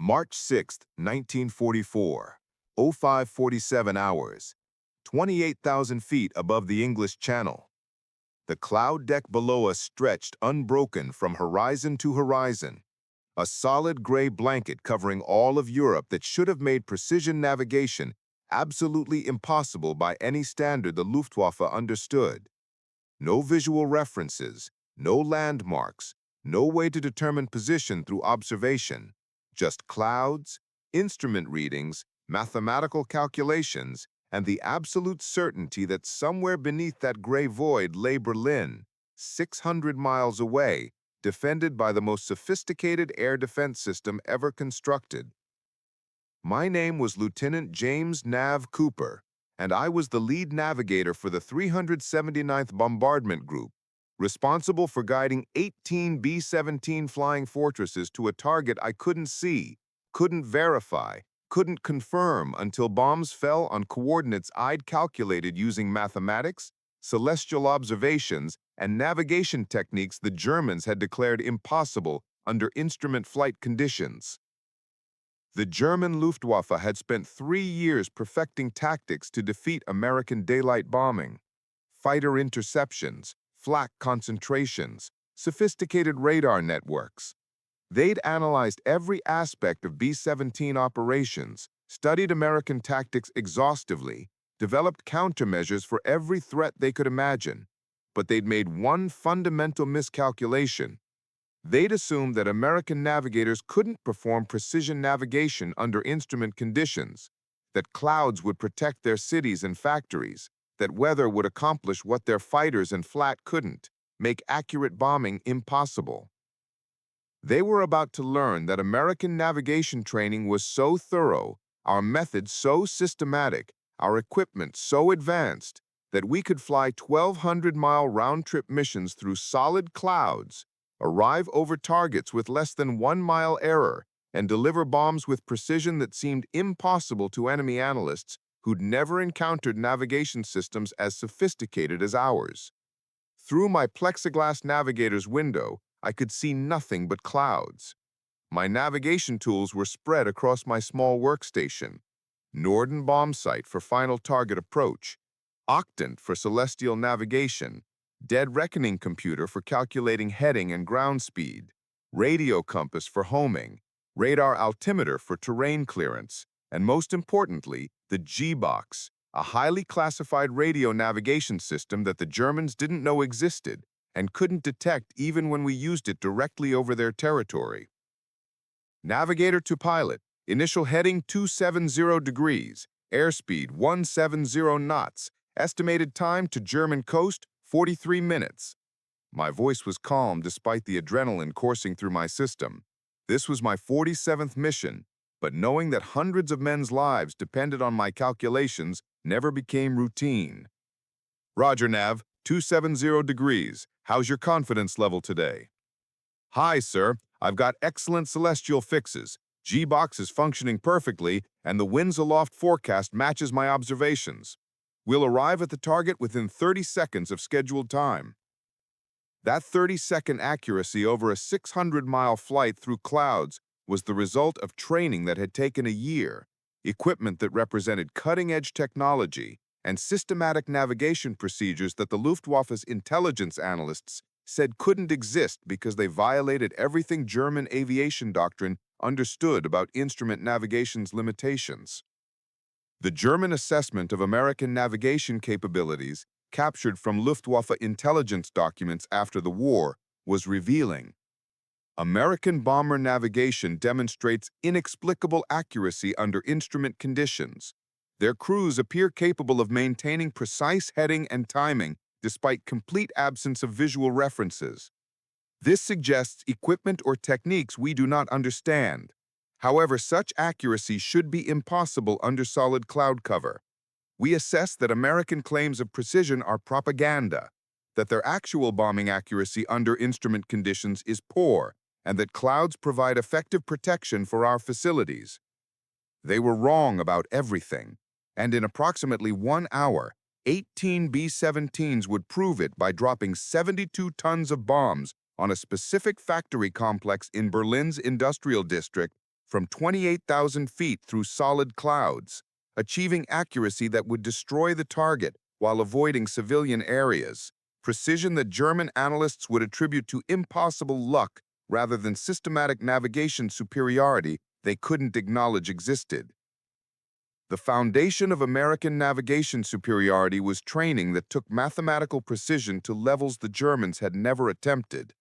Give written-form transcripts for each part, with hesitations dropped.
March 6, 1944, 05:47 hours, 28,000 feet above the English Channel. The cloud deck below us stretched unbroken from horizon to horizon, a solid gray blanket covering all of Europe that should have made precision navigation absolutely impossible by any standard the Luftwaffe understood. No visual references, no landmarks, no way to determine position through observation, just clouds, instrument readings, mathematical calculations, and the absolute certainty that somewhere beneath that gray void lay Berlin, 600 miles away, defended by the most sophisticated air defense system ever constructed. My name was Lieutenant James Nav Cooper, and I was the lead navigator for the 379th Bombardment Group, responsible for guiding 18 B-17 flying fortresses to a target I couldn't see, couldn't verify, couldn't confirm until bombs fell on coordinates I'd calculated using mathematics, celestial observations, and navigation techniques the Germans had declared impossible under instrument flight conditions. The German Luftwaffe had spent 3 years perfecting tactics to defeat American daylight bombing, fighter interceptions, flak concentrations, sophisticated radar networks. They'd analyzed every aspect of B-17 operations, studied American tactics exhaustively, developed countermeasures for every threat they could imagine, but they'd made one fundamental miscalculation. They'd assumed that American navigators couldn't perform precision navigation under instrument conditions, that clouds would protect their cities and factories, that weather would accomplish what their fighters and flak couldn't, make accurate bombing impossible. They were about to learn that American navigation training was so thorough, our methods so systematic, our equipment so advanced, that we could fly 1,200-mile round-trip missions through solid clouds, arrive over targets with less than 1-mile error, and deliver bombs with precision that seemed impossible to enemy analysts who'd never encountered navigation systems as sophisticated as ours. Through my plexiglass navigator's window, I could see nothing but clouds. My navigation tools were spread across my small workstation. Norden bomb sight for final target approach, Octant for celestial navigation, Dead Reckoning computer for calculating heading and ground speed, radio compass for homing, radar altimeter for terrain clearance, and most importantly, the G-Box, a highly classified radio navigation system that the Germans didn't know existed and couldn't detect even when we used it directly over their territory. Navigator to pilot, initial heading 270 degrees, airspeed 170 knots, estimated time to German coast 43 minutes. My voice was calm despite the adrenaline coursing through my system. This was my 47th mission, but knowing that hundreds of men's lives depended on my calculations never became routine. Roger, Nav, 270 degrees. How's your confidence level today? Hi, sir. I've got excellent celestial fixes. G-Box is functioning perfectly, and the winds aloft forecast matches my observations. We'll arrive at the target within 30 seconds of scheduled time. That 30-second accuracy over a 600-mile flight through clouds was the result of training that had taken a year, equipment that represented cutting-edge technology, and systematic navigation procedures that the Luftwaffe's intelligence analysts said couldn't exist because they violated everything German aviation doctrine understood about instrument navigation's limitations. The German assessment of American navigation capabilities, captured from Luftwaffe intelligence documents after the war, was revealing. American bomber navigation demonstrates inexplicable accuracy under instrument conditions. Their crews appear capable of maintaining precise heading and timing despite complete absence of visual references. This suggests equipment or techniques we do not understand. However, such accuracy should be impossible under solid cloud cover. We assess that American claims of precision are propaganda, that their actual bombing accuracy under instrument conditions is poor, and that clouds provide effective protection for our facilities. They were wrong about everything, and in approximately 1 hour, 18 B-17s would prove it by dropping 72 tons of bombs on a specific factory complex in Berlin's industrial district from 28,000 feet through solid clouds, achieving accuracy that would destroy the target while avoiding civilian areas, precision that German analysts would attribute to impossible luck rather than systematic navigation superiority they couldn't acknowledge existed. The foundation of American navigation superiority was training that took mathematical precision to levels the Germans had never attempted.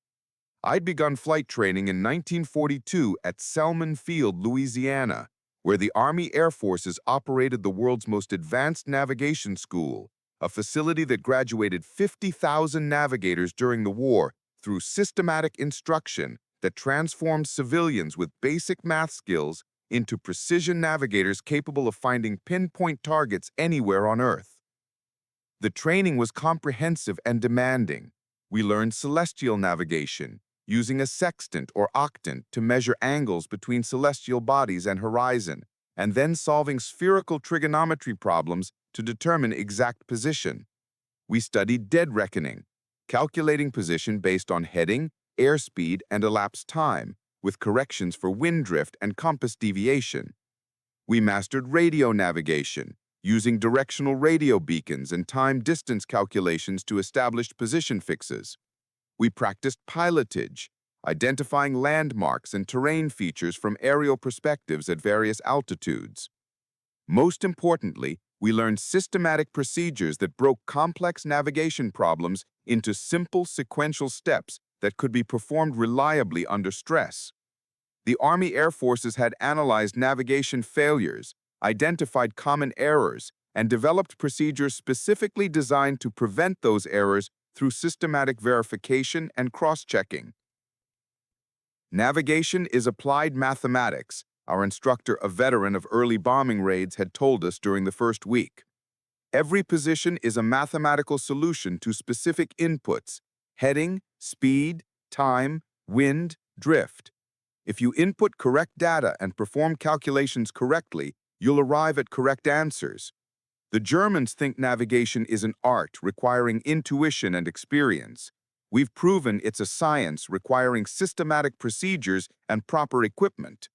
I'd begun flight training in 1942 at Selman Field, Louisiana, where the Army Air Forces operated the world's most advanced navigation school, a facility that graduated 50,000 navigators during the war through systematic instruction that transformed civilians with basic math skills into precision navigators capable of finding pinpoint targets anywhere on Earth. The training was comprehensive and demanding. We learned celestial navigation, using a sextant or octant to measure angles between celestial bodies and horizon, and then solving spherical trigonometry problems to determine exact position. We studied dead reckoning, calculating position based on heading, airspeed, and elapsed time, with corrections for wind drift and compass deviation. We mastered radio navigation, using directional radio beacons and time-distance calculations to establish position fixes. We practiced pilotage, identifying landmarks and terrain features from aerial perspectives at various altitudes. Most importantly, we learned systematic procedures that broke complex navigation problems into simple sequential steps that could be performed reliably under stress. The Army Air Forces had analyzed navigation failures, identified common errors, and developed procedures specifically designed to prevent those errors through systematic verification and cross-checking. Navigation is applied mathematics, our instructor, a veteran of early bombing raids, had told us during the first week. Every position is a mathematical solution to specific inputs: heading, speed, time, wind, drift. If you input correct data and perform calculations correctly, you'll arrive at correct answers. The Germans think navigation is an art requiring intuition and experience. We've proven it's a science requiring systematic procedures and proper equipment.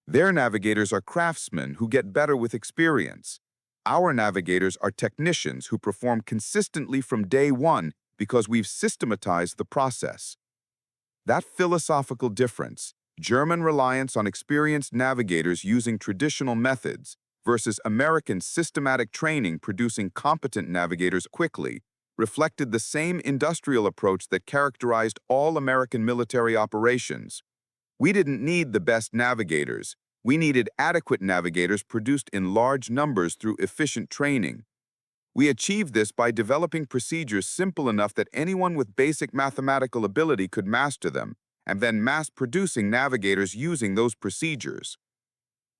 Their navigators are craftsmen who get better with experience. Our navigators are technicians who perform consistently from day one because we've systematized the process. That philosophical difference, German reliance on experienced navigators using traditional methods versus American systematic training producing competent navigators quickly, reflected the same industrial approach that characterized all American military operations. We didn't need the best navigators. We needed adequate navigators produced in large numbers through efficient training. We achieved this by developing procedures simple enough that anyone with basic mathematical ability could master them, and then mass-producing navigators using those procedures.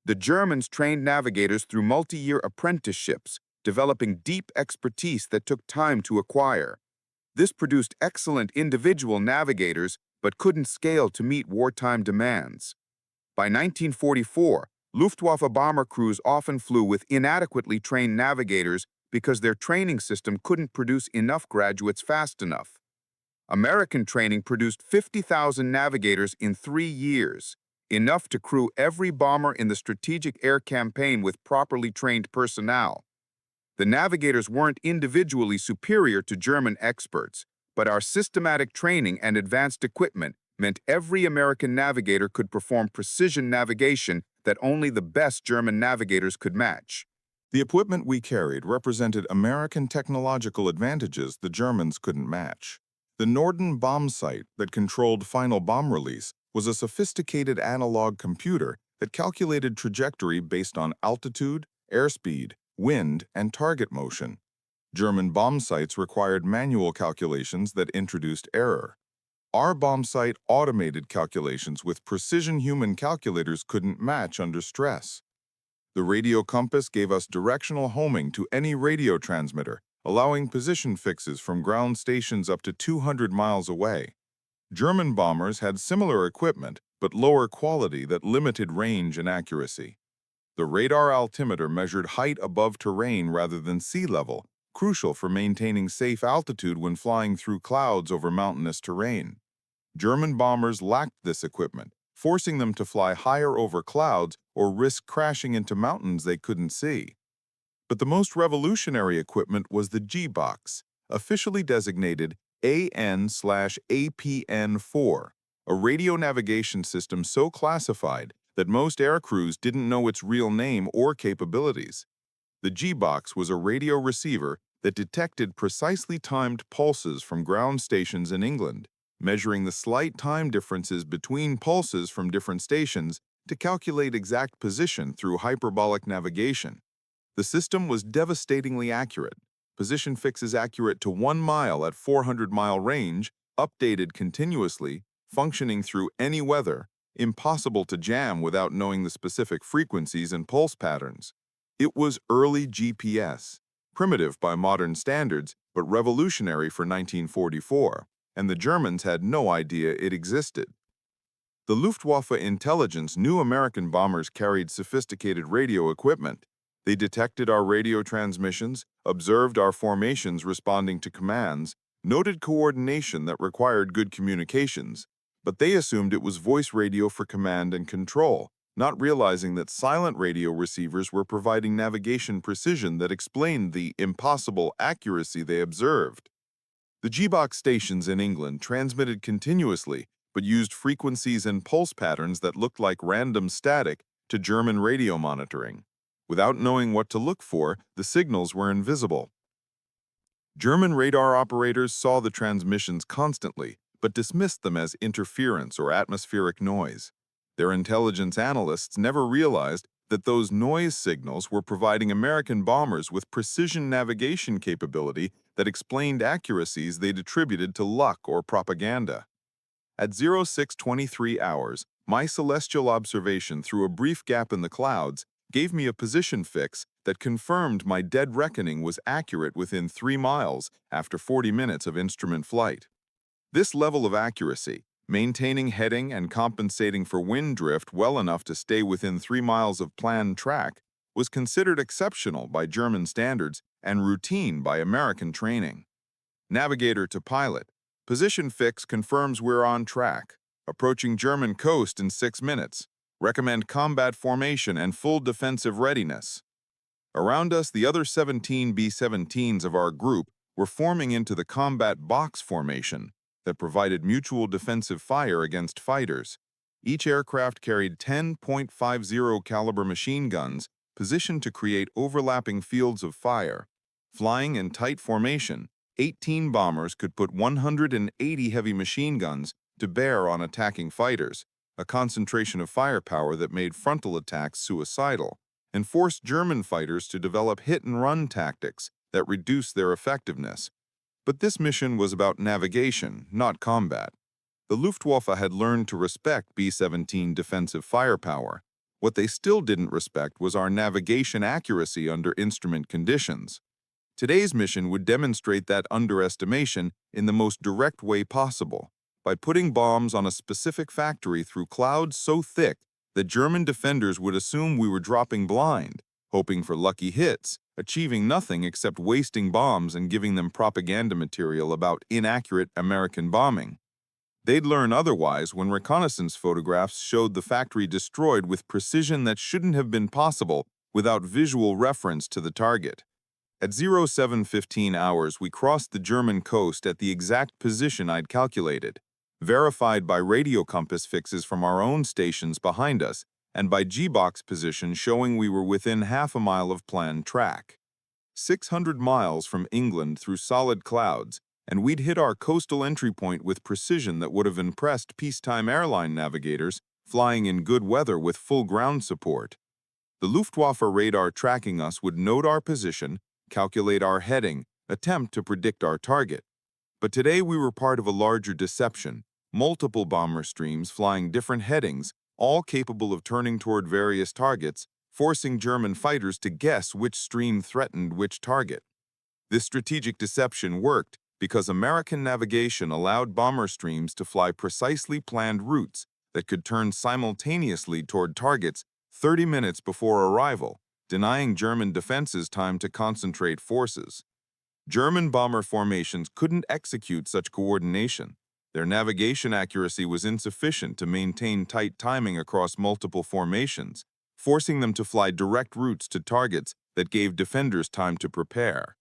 The Germans trained navigators through multi-year apprenticeships, developing deep expertise that took time to acquire. This produced excellent individual navigators, but couldn't scale to meet wartime demands. By 1944, Luftwaffe bomber crews often flew with inadequately trained navigators because their training system couldn't produce enough graduates fast enough. American training produced 50,000 navigators in 3 years, enough to crew every bomber in the strategic air campaign with properly trained personnel. The navigators weren't individually superior to German experts, but our systematic training and advanced equipment meant every American navigator could perform precision navigation that only the best German navigators could match. The equipment we carried represented American technological advantages the Germans couldn't match. The Norden bomb sight that controlled final bomb release was a sophisticated analog computer that calculated trajectory based on altitude, airspeed, wind, and target motion. German bomb sights required manual calculations that introduced error. Our bomb sight automated calculations with precision human calculators couldn't match under stress. The radio compass gave us directional homing to any radio transmitter, allowing position fixes from ground stations up to 200 miles away. German bombers had similar equipment, but lower quality that limited range and accuracy. The radar altimeter measured height above terrain rather than sea level, crucial for maintaining safe altitude when flying through clouds over mountainous terrain. German bombers lacked this equipment, forcing them to fly higher over clouds or risk crashing into mountains they couldn't see. But the most revolutionary equipment was the G-box, officially designated AN/APN-4, a radio navigation system so classified that most aircrews didn't know its real name or capabilities. The G-box was a radio receiver that detected precisely timed pulses from ground stations in England, measuring the slight time differences between pulses from different stations to calculate exact position through hyperbolic navigation. The system was devastatingly accurate. Position fixes accurate to 1 mile at 400-mile range, updated continuously, functioning through any weather, impossible to jam without knowing the specific frequencies and pulse patterns. It was early GPS, primitive by modern standards, but revolutionary for 1944, and the Germans had no idea it existed. The Luftwaffe intelligence knew American bombers carried sophisticated radio equipment. They detected our radio transmissions, observed our formations responding to commands, noted coordination that required good communications, but they assumed it was voice radio for command and control, not realizing that silent radio receivers were providing navigation precision that explained the impossible accuracy they observed. The G-box stations in England transmitted continuously, but used frequencies and pulse patterns that looked like random static to German radio monitoring. Without knowing what to look for, the signals were invisible. German radar operators saw the transmissions constantly, but dismissed them as interference or atmospheric noise. Their intelligence analysts never realized that those noise signals were providing American bombers with precision navigation capability that explained accuracies they'd attributed to luck or propaganda. At 0623 hours, my celestial observation through a brief gap in the clouds gave me a position fix that confirmed my dead reckoning was accurate within 3 miles after 40 minutes of instrument flight. This level of accuracy, maintaining heading and compensating for wind drift well enough to stay within 3 miles of planned track, was considered exceptional by German standards and routine by American training. Navigator to pilot. Position fix confirms we're on track. Approaching German coast in 6 minutes. Recommend combat formation and full defensive readiness. Around us, the other 17 B-17s of our group were forming into the combat box formation that provided mutual defensive fire against fighters. Each aircraft carried 10.50 caliber machine guns positioned to create overlapping fields of fire. Flying in tight formation, 18 bombers could put 180 heavy machine guns to bear on attacking fighters, a concentration of firepower that made frontal attacks suicidal, and forced German fighters to develop hit-and-run tactics that reduced their effectiveness. But this mission was about navigation, not combat. The Luftwaffe had learned to respect B-17 defensive firepower. What they still didn't respect was our navigation accuracy under instrument conditions. Today's mission would demonstrate that underestimation in the most direct way possible, by putting bombs on a specific factory through clouds so thick that German defenders would assume we were dropping blind, hoping for lucky hits, achieving nothing except wasting bombs and giving them propaganda material about inaccurate American bombing. They'd learn otherwise when reconnaissance photographs showed the factory destroyed with precision that shouldn't have been possible without visual reference to the target. At 0715 hours, we crossed the German coast at the exact position I'd calculated, verified by radio compass fixes from our own stations behind us and by G-box position showing we were within half a mile of planned track. 600 miles from England through solid clouds, and we'd hit our coastal entry point with precision that would have impressed peacetime airline navigators flying in good weather with full ground support. The Luftwaffe radar tracking us would note our position, calculate our heading, attempt to predict our target. But today we were part of a larger deception, multiple bomber streams flying different headings, all capable of turning toward various targets, forcing German fighters to guess which stream threatened which target. This strategic deception worked because American navigation allowed bomber streams to fly precisely planned routes that could turn simultaneously toward targets 30 minutes before arrival, denying German defenses time to concentrate forces. German bomber formations couldn't execute such coordination. Their navigation accuracy was insufficient to maintain tight timing across multiple formations, forcing them to fly direct routes to targets that gave defenders time to prepare.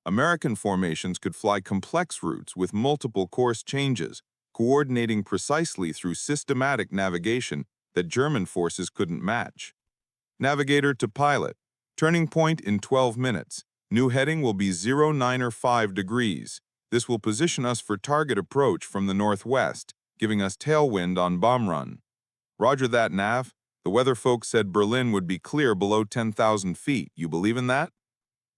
American formations could fly complex routes with multiple course changes, coordinating precisely through systematic navigation that German forces couldn't match. Navigator to pilot. Turning point in 12 minutes. New heading will be 095 degrees. This will position us for target approach from the northwest, giving us tailwind on bomb run. Roger that, Nav. The weather folks said Berlin would be clear below 10,000 feet. You believe in that?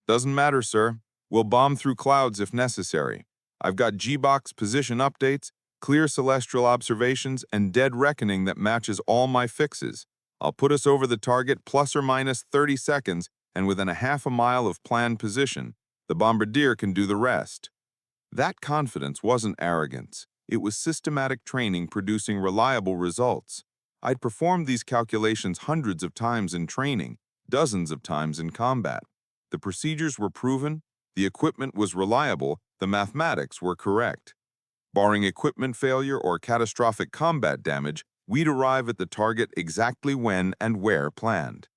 Doesn't matter, sir. We'll bomb through clouds if necessary. I've got G-box position updates, clear celestial observations, and dead reckoning that matches all my fixes. I'll put us over the target plus or minus 30 seconds and within a half a mile of planned position. The bombardier can do the rest. That confidence wasn't arrogance. It was systematic training producing reliable results. I'd performed these calculations hundreds of times in training, dozens of times in combat. The procedures were proven, the equipment was reliable, the mathematics were correct. Barring equipment failure or catastrophic combat damage, we'd arrive at the target exactly when and where planned.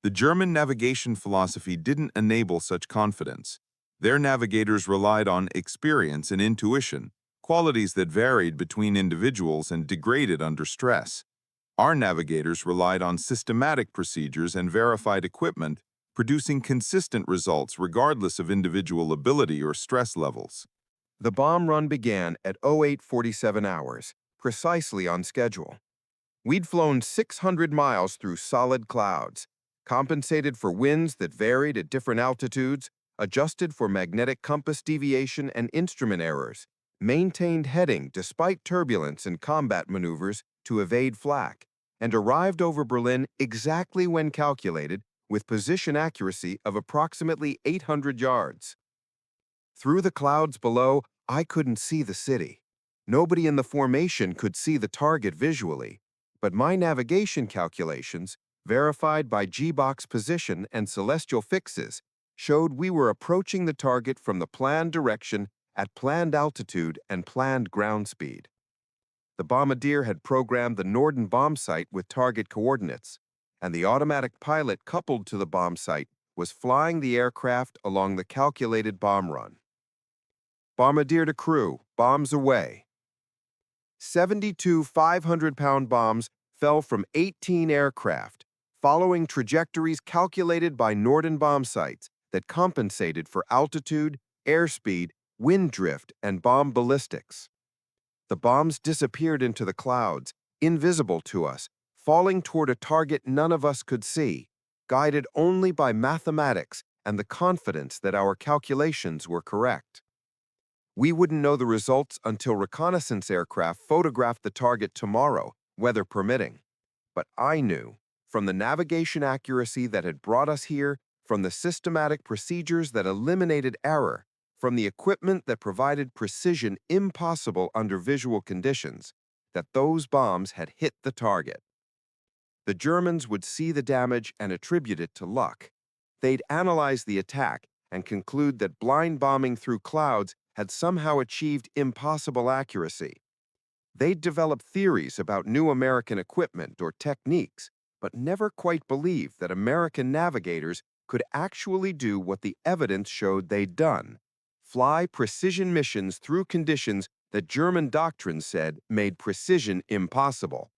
The German navigation philosophy didn't enable such confidence. Their navigators relied on experience and intuition, qualities that varied between individuals and degraded under stress. Our navigators relied on systematic procedures and verified equipment, producing consistent results regardless of individual ability or stress levels. The bomb run began at 0847 hours, precisely on schedule. We'd flown 600 miles through solid clouds, compensated for winds that varied at different altitudes, adjusted for magnetic compass deviation and instrument errors, maintained heading despite turbulence and combat maneuvers to evade flak, and arrived over Berlin exactly when calculated with position accuracy of approximately 800 yards. Through the clouds below, I couldn't see the city. Nobody in the formation could see the target visually, but my navigation calculations, verified by G-box position and celestial fixes, showed we were approaching the target from the planned direction at planned altitude and planned ground speed. The bombardier had programmed the Norden bomb site with target coordinates, and the automatic pilot coupled to the bomb site was flying the aircraft along the calculated bomb run. Bombardier to crew, bombs away. 72 500-pound bombs fell from 18 aircraft, following trajectories calculated by Norden bomb sites that compensated for altitude, airspeed, wind drift, and bomb ballistics. The bombs disappeared into the clouds, invisible to us, falling toward a target none of us could see, guided only by mathematics and the confidence that our calculations were correct. We wouldn't know the results until reconnaissance aircraft photographed the target tomorrow, weather permitting. But I knew, from the navigation accuracy that had brought us here, from the systematic procedures that eliminated error, from the equipment that provided precision impossible under visual conditions, that those bombs had hit the target. The Germans would see the damage and attribute it to luck. They'd analyze the attack and conclude that blind bombing through clouds had somehow achieved impossible accuracy. They'd develop theories about new American equipment or techniques, but never quite believed that American navigators could actually do what the evidence showed they'd done: fly precision missions through conditions that German doctrine said made precision impossible.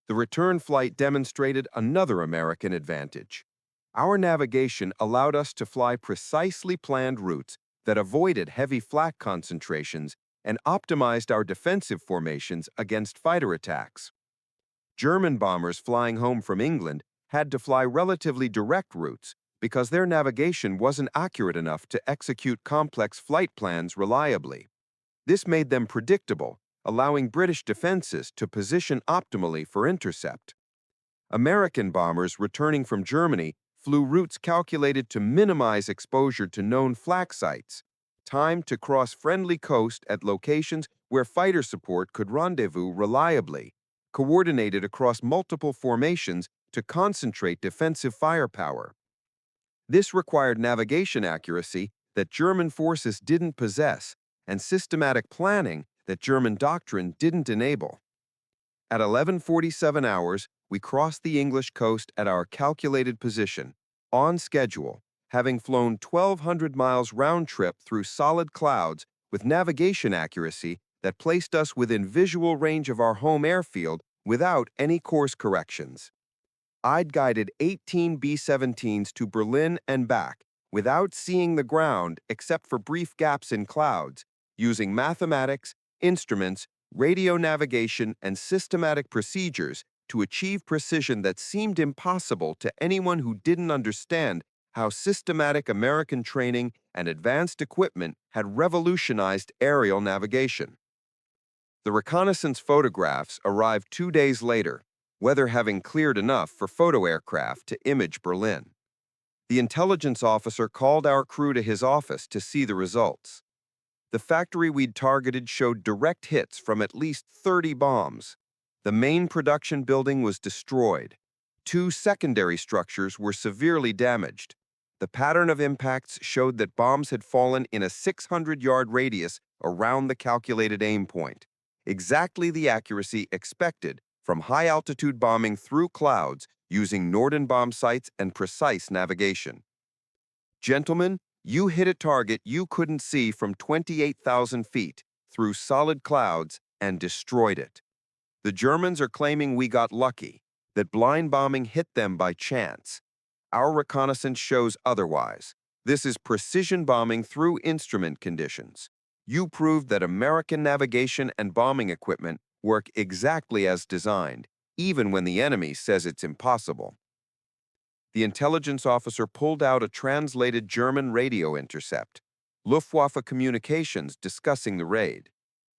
The return flight demonstrated another American advantage. Our navigation allowed us to fly precisely planned routes that avoided heavy flak concentrations and optimized our defensive formations against fighter attacks. German bombers flying home from England had to fly relatively direct routes because their navigation wasn't accurate enough to execute complex flight plans reliably. This made them predictable, allowing British defenses to position optimally for intercept. American bombers returning from Germany flew routes calculated to minimize exposure to known flak sites, timed to cross friendly coast at locations where fighter support could rendezvous reliably, coordinated across multiple formations to concentrate defensive firepower. This required navigation accuracy that German forces didn't possess and systematic planning that German doctrine didn't enable. At 11:47 hours, we crossed the English coast at our calculated position, on schedule, having flown 1,200 miles round trip through solid clouds with navigation accuracy that placed us within visual range of our home airfield without any course corrections. I'd guided 18 B-17s to Berlin and back without seeing the ground except for brief gaps in clouds, using mathematics, instruments, radio navigation, and systematic procedures to achieve precision that seemed impossible to anyone who didn't understand how systematic American training and advanced equipment had revolutionized aerial navigation. The reconnaissance photographs arrived 2 days later, weather having cleared enough for photo aircraft to image Berlin. The intelligence officer called our crew to his office to see the results. The factory we'd targeted showed direct hits from at least 30 bombs. The main production building was destroyed. 2 secondary structures were severely damaged. The pattern of impacts showed that bombs had fallen in a 600-yard radius around the calculated aim point, exactly the accuracy expected from high-altitude bombing through clouds using Norden bomb sights and precise navigation. Gentlemen, you hit a target you couldn't see from 28,000 feet through solid clouds and destroyed it. The Germans are claiming we got lucky, that blind bombing hit them by chance. Our reconnaissance shows otherwise. This is precision bombing through instrument conditions. You proved that American navigation and bombing equipment work exactly as designed, even when the enemy says it's impossible. The intelligence officer pulled out a translated German radio intercept, Luftwaffe communications discussing the raid.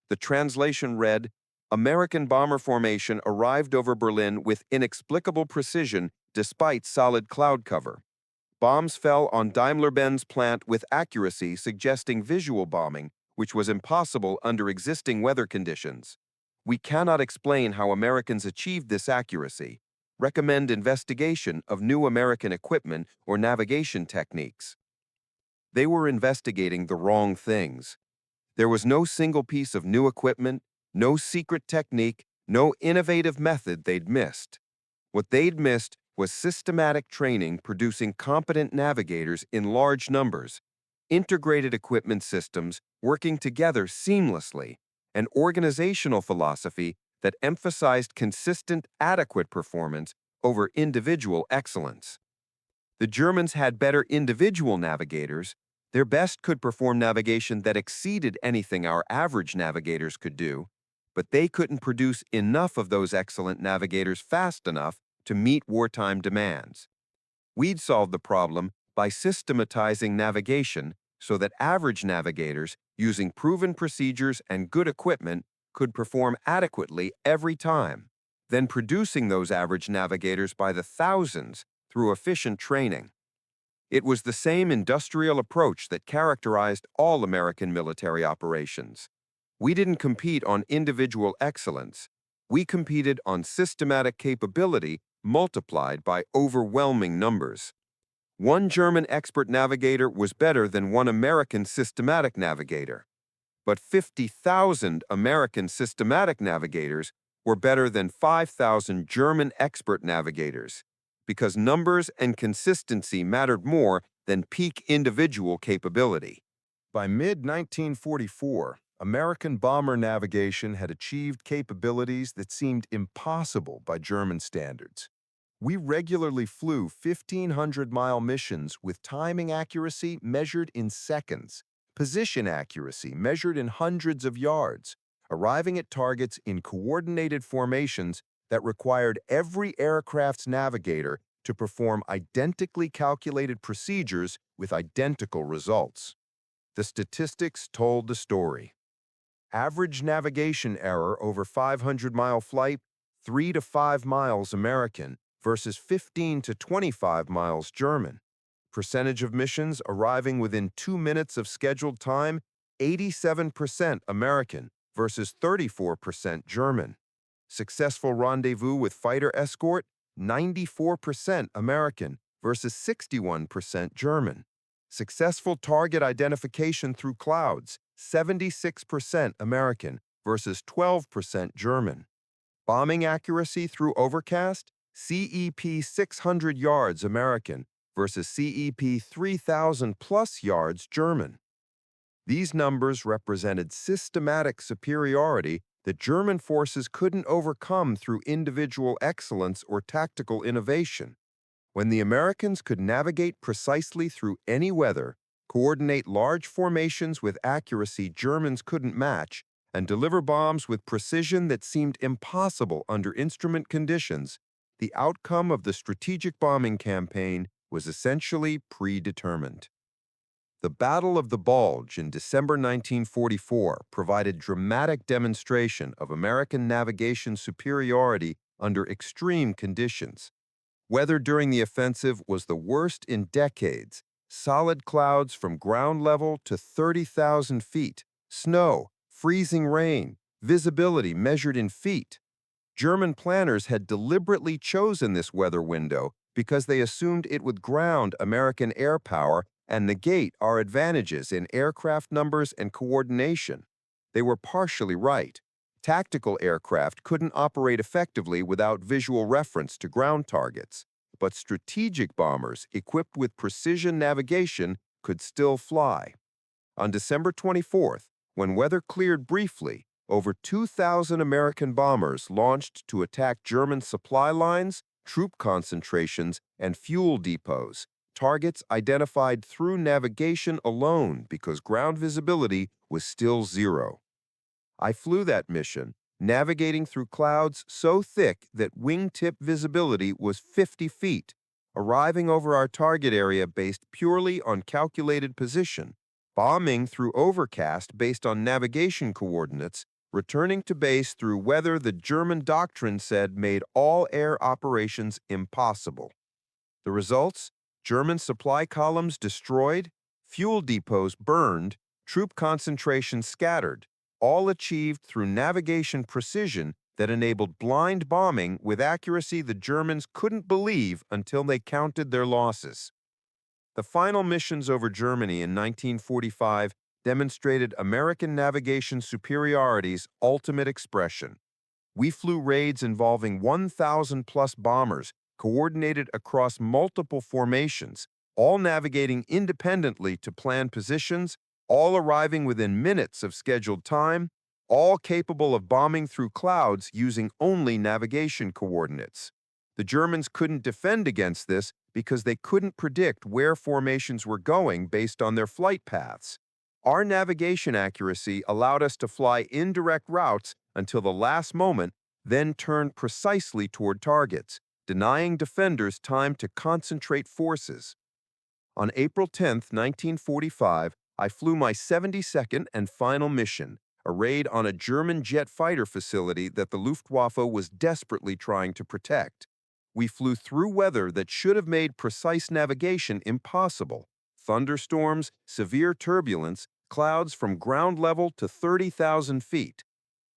The translation read, "American bomber formation arrived over Berlin with inexplicable precision despite solid cloud cover. Bombs fell on Daimler-Benz plant with accuracy suggesting visual bombing, which was impossible under existing weather conditions. We cannot explain how Americans achieved this accuracy. Recommend investigation of new American equipment or navigation techniques." They were investigating the wrong things. There was no single piece of new equipment, no secret technique, no innovative method they'd missed. What they'd missed was systematic training producing competent navigators in large numbers, integrated equipment systems working together seamlessly, an organizational philosophy that emphasized consistent, adequate performance over individual excellence. The Germans had better individual navigators. Their best could perform navigation that exceeded anything our average navigators could do, but they couldn't produce enough of those excellent navigators fast enough to meet wartime demands. We'd solve the problem by systematizing navigation so that average navigators, using proven procedures and good equipment, could perform adequately every time, then producing those average navigators by the thousands through efficient training. It was the same industrial approach that characterized all American military operations. We didn't compete on individual excellence. We competed on systematic capability multiplied by overwhelming numbers. One German expert navigator was better than one American systematic navigator, but 50,000 American systematic navigators were better than 5,000 German expert navigators, because numbers and consistency mattered more than peak individual capability. By mid-1944, American bomber navigation had achieved capabilities that seemed impossible by German standards. We regularly flew 1,500-mile missions with timing accuracy measured in seconds, position accuracy measured in hundreds of yards, arriving at targets in coordinated formations that required every aircraft's navigator to perform identically calculated procedures with identical results. The statistics told the story. Average navigation error over 500-mile flight, 3 to 5 miles American versus 15 to 25 miles German. Percentage of missions arriving within 2 minutes of scheduled time, 87% American versus 34% German. Successful rendezvous with fighter escort, 94% American versus 61% German. Successful target identification through clouds, 76% American versus 12% German. Bombing accuracy through overcast, CEP 600 yards American versus CEP 3,000 plus yards German. These numbers represented systematic superiority that German forces couldn't overcome through individual excellence or tactical innovation. When the Americans could navigate precisely through any weather, coordinate large formations with accuracy Germans couldn't match, and deliver bombs with precision that seemed impossible under instrument conditions, the outcome of the strategic bombing campaign was essentially predetermined. The Battle of the Bulge in December 1944 provided dramatic demonstration of American navigation superiority under extreme conditions. Weather during the offensive was the worst in decades. Solid clouds from ground level to 30,000 feet, snow, freezing rain, visibility measured in feet. German planners had deliberately chosen this weather window because they assumed it would ground American air power and negate our advantages in aircraft numbers and coordination. They were partially right. Tactical aircraft couldn't operate effectively without visual reference to ground targets, but strategic bombers equipped with precision navigation could still fly. On December 24th, when weather cleared briefly, over 2,000 American bombers launched to attack German supply lines, troop concentrations, and fuel depots, targets identified through navigation alone because ground visibility was still zero. I flew that mission, navigating through clouds so thick that wingtip visibility was 50 feet, arriving over our target area based purely on calculated position, bombing through overcast based on navigation coordinates, returning to base through weather the German doctrine said made all air operations impossible. The results? German supply columns destroyed, fuel depots burned, troop concentrations scattered, all achieved through navigation precision that enabled blind bombing with accuracy the Germans couldn't believe until they counted their losses. The final missions over Germany in 1945 demonstrated American navigation superiority's ultimate expression. We flew raids involving 1,000-plus bombers coordinated across multiple formations, all navigating independently to planned positions, all arriving within minutes of scheduled time, all capable of bombing through clouds using only navigation coordinates. The Germans couldn't defend against this because they couldn't predict where formations were going based on their flight paths. Our navigation accuracy allowed us to fly indirect routes until the last moment, then turn precisely toward targets, denying defenders time to concentrate forces. On April 10, 1945, I flew my 72nd and final mission, a raid on a German jet fighter facility that the Luftwaffe was desperately trying to protect. We flew through weather that should have made precise navigation impossible: thunderstorms, severe turbulence, clouds from ground level to 30,000 feet.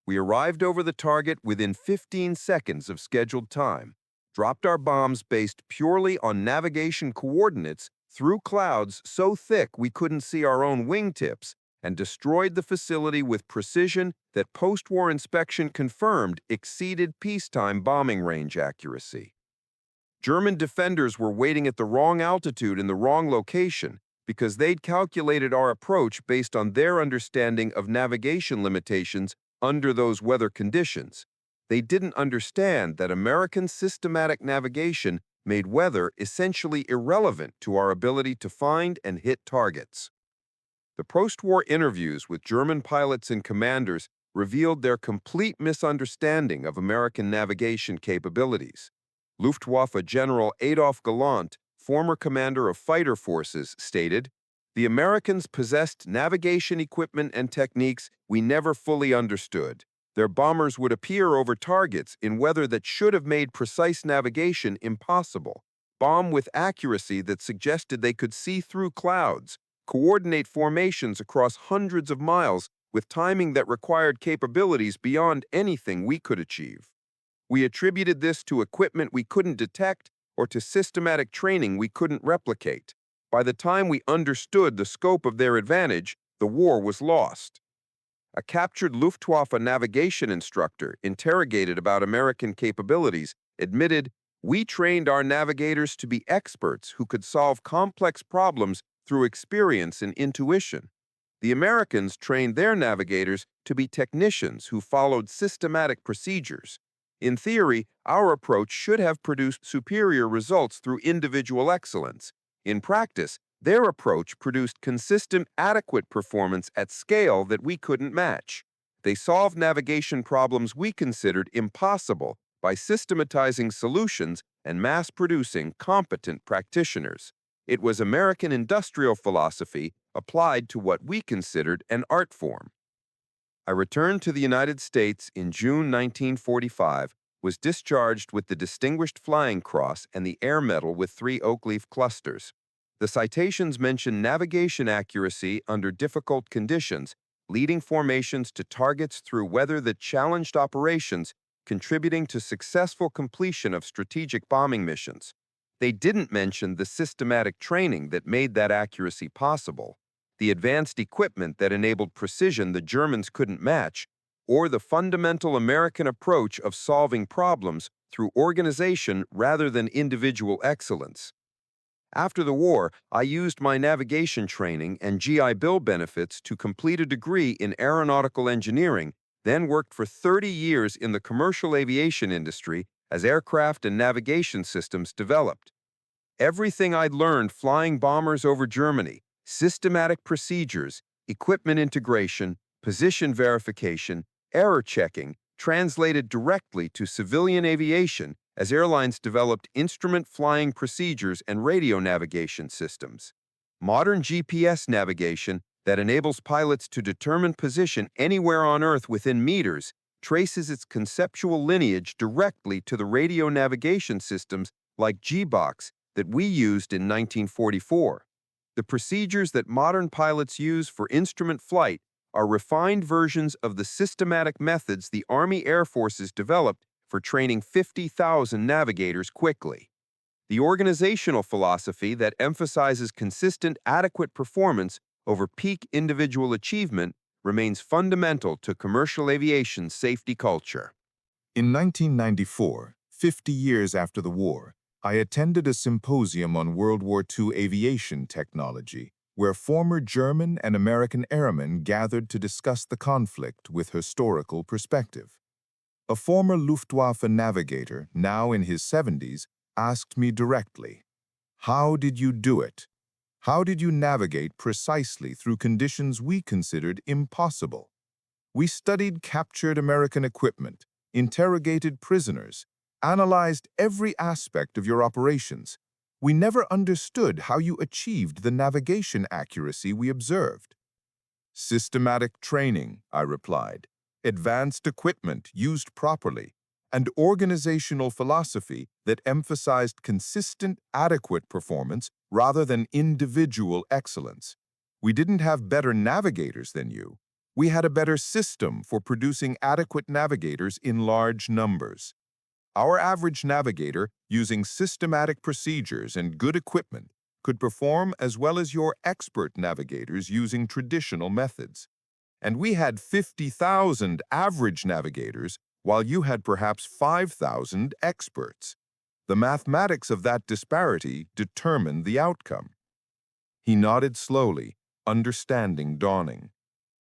We arrived over the target within 15 seconds of scheduled time, dropped our bombs based purely on navigation coordinates through clouds so thick we couldn't see our own wingtips, and destroyed the facility with precision that post-war inspection confirmed exceeded peacetime bombing range accuracy. German defenders were waiting at the wrong altitude in the wrong location because they'd calculated our approach based on their understanding of navigation limitations under those weather conditions. They didn't understand that American systematic navigation made weather essentially irrelevant to our ability to find and hit targets. The post-war interviews with German pilots and commanders revealed their complete misunderstanding of American navigation capabilities. Luftwaffe General Adolf Galland, former commander of fighter forces, stated, "The Americans possessed navigation equipment and techniques we never fully understood. Their bombers would appear over targets in weather that should have made precise navigation impossible, bomb with accuracy that suggested they could see through clouds, coordinate formations across hundreds of miles with timing that required capabilities beyond anything we could achieve. We attributed this to equipment we couldn't detect or to systematic training we couldn't replicate. By the time we understood the scope of their advantage, the war was lost." A captured Luftwaffe navigation instructor, interrogated about American capabilities, admitted, "We trained our navigators to be experts who could solve complex problems through experience and intuition. The Americans trained their navigators to be technicians who followed systematic procedures. In theory, our approach should have produced superior results through individual excellence. In practice, their approach produced consistent, adequate performance at scale that we couldn't match. They solved navigation problems we considered impossible by systematizing solutions and mass-producing competent practitioners. It was American industrial philosophy applied to what we considered an art form." I returned to the United States in June 1945, was discharged with the Distinguished Flying Cross and the Air Medal with 3 oak leaf clusters. The citations mention navigation accuracy under difficult conditions, leading formations to targets through weather that challenged operations, contributing to successful completion of strategic bombing missions. They didn't mention the systematic training that made that accuracy possible, the advanced equipment that enabled precision the Germans couldn't match, or the fundamental American approach of solving problems through organization rather than individual excellence. After the war, I used my navigation training and GI Bill benefits to complete a degree in aeronautical engineering, then worked for 30 years in the commercial aviation industry as aircraft and navigation systems developed. Everything I'd learned flying bombers over Germany, systematic procedures, equipment integration, position verification, error checking, translated directly to civilian aviation as airlines developed instrument flying procedures and radio navigation systems. Modern GPS navigation that enables pilots to determine position anywhere on Earth within meters traces its conceptual lineage directly to the radio navigation systems like G-Box that we used in 1944. The procedures that modern pilots use for instrument flight are refined versions of the systematic methods the Army Air Forces developed for training 50,000 navigators quickly. The organizational philosophy that emphasizes consistent, adequate performance over peak individual achievement remains fundamental to commercial aviation's safety culture. In 1994, 50 years after the war, I attended a symposium on World War II aviation technology, where former German and American airmen gathered to discuss the conflict with historical perspective. A former Luftwaffe navigator, now in his 70s, asked me directly, "How did you do it? How did you navigate precisely through conditions we considered impossible? We studied captured American equipment, interrogated prisoners, analyzed every aspect of your operations. We never understood how you achieved the navigation accuracy we observed." "Systematic training," I replied, "advanced equipment used properly, and organizational philosophy that emphasized consistent, adequate performance rather than individual excellence. We didn't have better navigators than you. We had a better system for producing adequate navigators in large numbers. Our average navigator, using systematic procedures and good equipment, could perform as well as your expert navigators using traditional methods. And we had 50,000 average navigators, while you had perhaps 5,000 experts. The mathematics of that disparity determined the outcome." He nodded slowly, understanding dawning.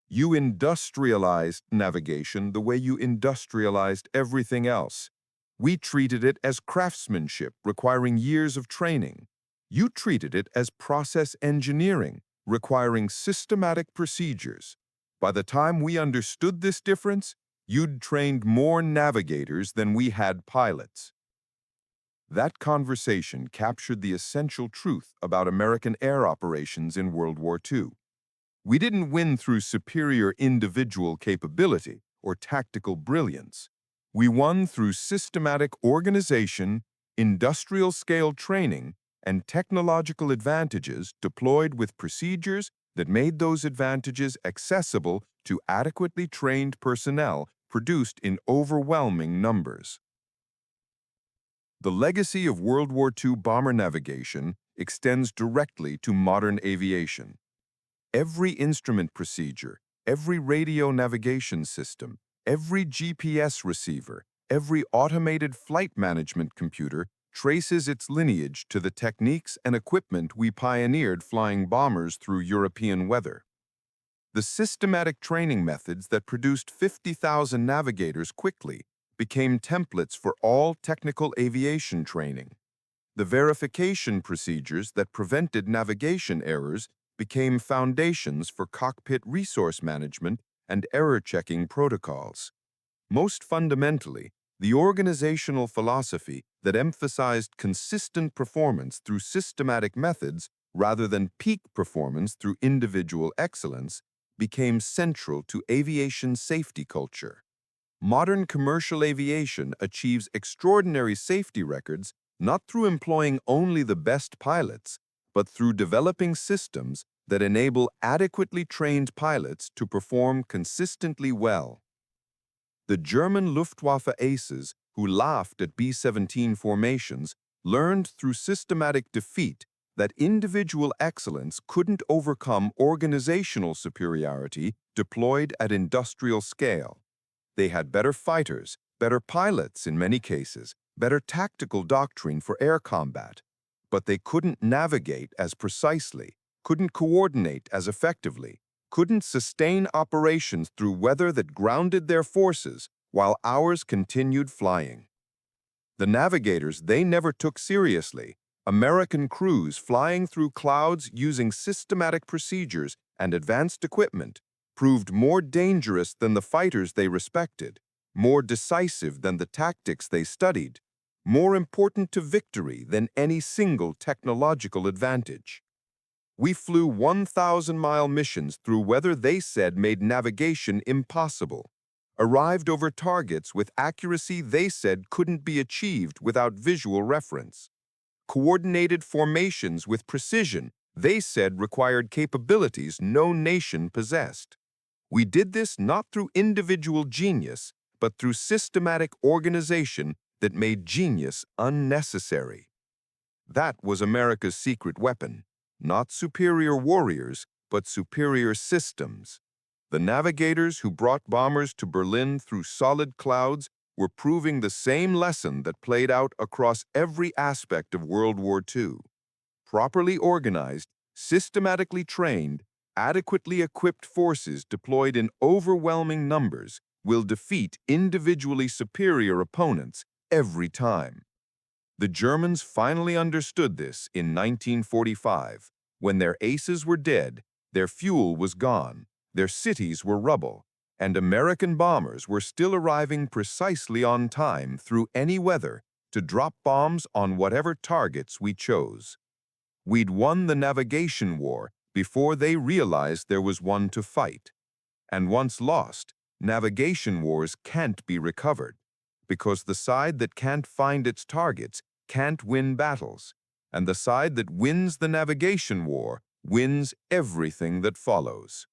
"You industrialized navigation the way you industrialized everything else. We treated it as craftsmanship requiring years of training. You treated it as process engineering requiring systematic procedures. By the time we understood this difference, you'd trained more navigators than we had pilots." That conversation captured the essential truth about American air operations in World War II. We didn't win through superior individual capability or tactical brilliance. We won through systematic organization, industrial-scale training, and technological advantages deployed with procedures that made those advantages accessible to adequately trained personnel produced in overwhelming numbers. The legacy of World War II bomber navigation extends directly to modern aviation. Every instrument procedure, Every radio navigation system, every GPS receiver, every automated flight management computer traces its lineage to the techniques and equipment we pioneered flying bombers through European weather. The systematic training methods that produced 50,000 navigators quickly became templates for all technical aviation training. The verification procedures that prevented navigation errors became foundations for cockpit resource management and error-checking protocols. Most fundamentally, the organizational philosophy that emphasized consistent performance through systematic methods rather than peak performance through individual excellence became central to aviation safety culture. Modern commercial aviation achieves extraordinary safety records not through employing only the best pilots, but through developing systems that enable adequately trained pilots to perform consistently well. The German Luftwaffe aces, who laughed at B-17 formations, learned through systematic defeat that individual excellence couldn't overcome organizational superiority deployed at industrial scale. They had better fighters, better pilots in many cases, better tactical doctrine for air combat, but they couldn't navigate as precisely, couldn't coordinate as effectively, couldn't sustain operations through weather that grounded their forces while ours continued flying. The navigators they never took seriously, American crews flying through clouds using systematic procedures and advanced equipment, proved more dangerous than the fighters they respected, more decisive than the tactics they studied, more important to victory than any single technological advantage. We flew 1,000-mile missions through weather they said made navigation impossible, arrived over targets with accuracy they said couldn't be achieved without visual reference, coordinated formations with precision they said required capabilities no nation possessed. We did this not through individual genius, but through systematic organization that made genius unnecessary. That was America's secret weapon. Not superior warriors, but superior systems. The navigators who brought bombers to Berlin through solid clouds were proving the same lesson that played out across every aspect of World War II. Properly organized, systematically trained, adequately equipped forces deployed in overwhelming numbers will defeat individually superior opponents every time. The Germans finally understood this in 1945, when their aces were dead, their fuel was gone, their cities were rubble, and American bombers were still arriving precisely on time through any weather to drop bombs on whatever targets we chose. We'd won the navigation war before they realized there was one to fight. And once lost, navigation wars can't be recovered, because the side that can't find its targets can't win battles, and the side that wins the navigation war wins everything that follows.